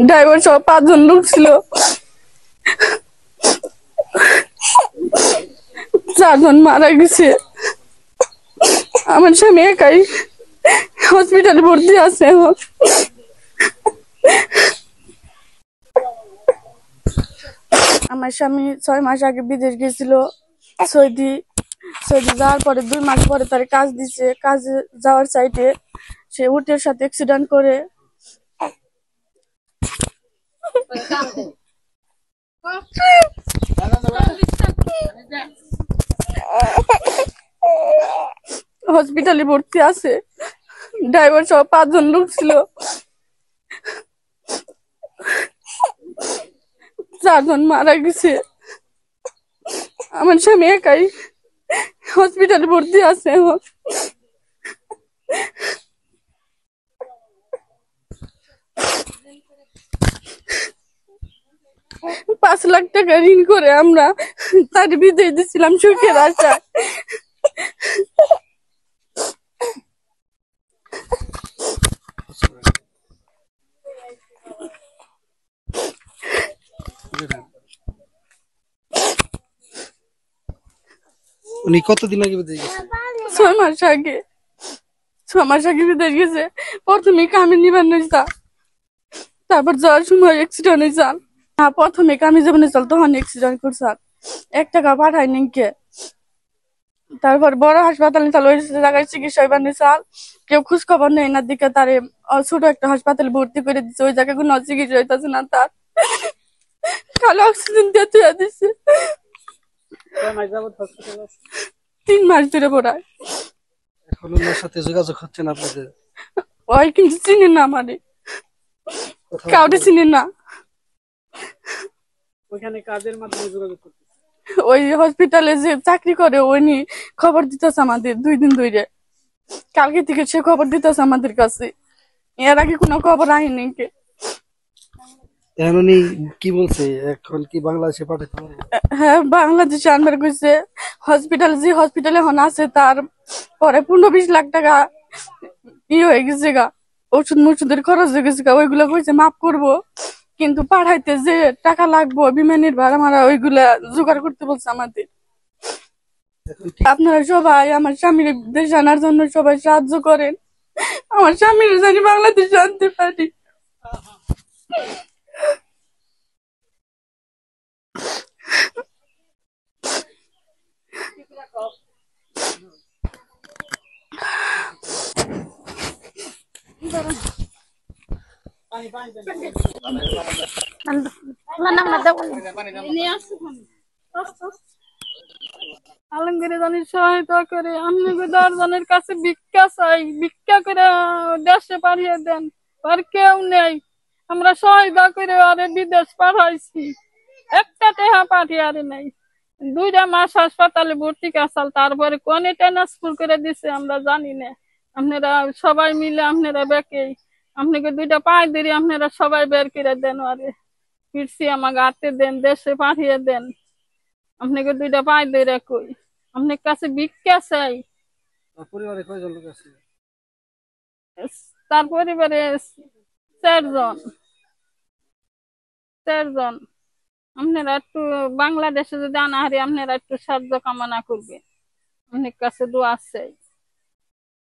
Driver সহ 5 জন লোক ছিল, 4 জন মারা গেছে। আমার স্বামী একাই হসপিটালে ভর্তি আছে এখন। আমার স্বামী 6 মাস আগে বিদেশ গেছিল সৌদি। সৌদি যাওয়ার পরে 2 মাস পরে তার কাজ দিছে। কাজে যাওয়ার সাইডে সে উটের সাথে অ্যাক্সিডেন্ট করে হসপিটালে ভর্তি আছে। ড্রাইভার সহ 5 জন লোক ছিল, 4 জন মারা গেছে। আমার স্বামী একাই হসপিটালে ভর্তি আছে এখন। 5 লাখ টাকা ঋণ করে আমরা তার বিদেশ দিয়েছিলাম সুখের আশায়। উনি কতদিন আগে বিদেশ গেছে? 6 মাস আগে। 6 মাস আগে বিদেশ গেছে। প্রথমে কামে নিবার নইছা, তারপর যাওয়ার সময় অ্যাক্সিডেন্ট হয়েছে। হ্যাঁ, প্রথমে কামে যাবেন চল, তখন অ্যাক্সিডেন্ট করছে। 1 টাকা পাঠায় নিকে। তারপর বড় হাসপাতালে চাল, ওই জায়গায় চিকিৎসা হইবার নিচাল, কেউ খোঁজ খবর নেই না দিকে তারে ছোট একটা হাসপাতালে ভর্তি করে দিচ্ছে। ওই জায়গায় কোনো চিকিৎসা হইতেছে না, তার খালি অক্সিজেন দিয়ে তুলে দিচ্ছে। 3 মাস ধরে পড়ায়। এখন ওনার সাথে যোগাযোগ হচ্ছে না আপনাদের? ওই কিন্তু চিনি না, আমারে কাউকে চিনি না। ওইখানে কাজের মাধ্যমে যোগাযোগ করতে, ওই হসপিটালে যে চাকরি করে উনি খবর দিতেছে আমাদের 2 দিন ধরে। কালকে থেকে সে খবর দিতেছে আমাদের কাছে, এর আগে কোনো খবর আইনি। এখন উনি কি বলছে, এখন কি বাংলাদেশে পাঠাতে পারবে? হ্যাঁ, বাংলাদেশে আনবার কইছে। হসপিটাল যে হসপিটালে এখন আছে তার পরে 15-20 লাখ টাকা হয়ে গেছে গা, ওষুধ মষুধের খরচ হয়ে গেছে গা। ওইগুলো কইছে মাফ করবো, কিন্তু পাঠাইতে যে টাকা লাগবো বিমানের ভাড়া মারা ওইগুলা জোগাড় করতে বলছে আমাদের। আপনারা সবাই আমার স্বামীর দেশে আনার জন্য সবাই সাহায্য করেন, আমার স্বামীর জানি বাংলাদেশে আনতে পারি। আলমগীর জানি সহায়তা করে, আপনি 10 জনের কাছে ভিক্ষা চাই, ভিক্ষা করে দেশে পাঠিয়ে দেন। আর কেউ নেই, আমরা সহায়তা করে আরে বিদেশ পাঠাইছি, একটা টেহা পাঠিয়ে আরে নাই। 2 মাস হাসপাতালে ভর্তি কাছাল, তারপরে কোনে ট্রান্সফার করে দিছে আমরা জানি না। আপনারা সবাই মিলে আপনারা বেকে আপনাকে 2টা পায়ে ধরে আপনারা সবাই বের করে দেন, আরে ফিরছি আমাকে আটতে দেন, দেশে পাঠিয়ে দেন। আপনাকে 2টা পায়ে ধরে কই, আপনার কাছে ভিক্ষা চাই। পরিবারে কয়জন লোক আছে? তার পরিবারে 4 জন। 4 জন। আপনারা একটু বাংলাদেশে যদি আনা হারি, আপনারা একটু সাহায্য কামনা করবে, আপনার কাছে দোয়া চাই।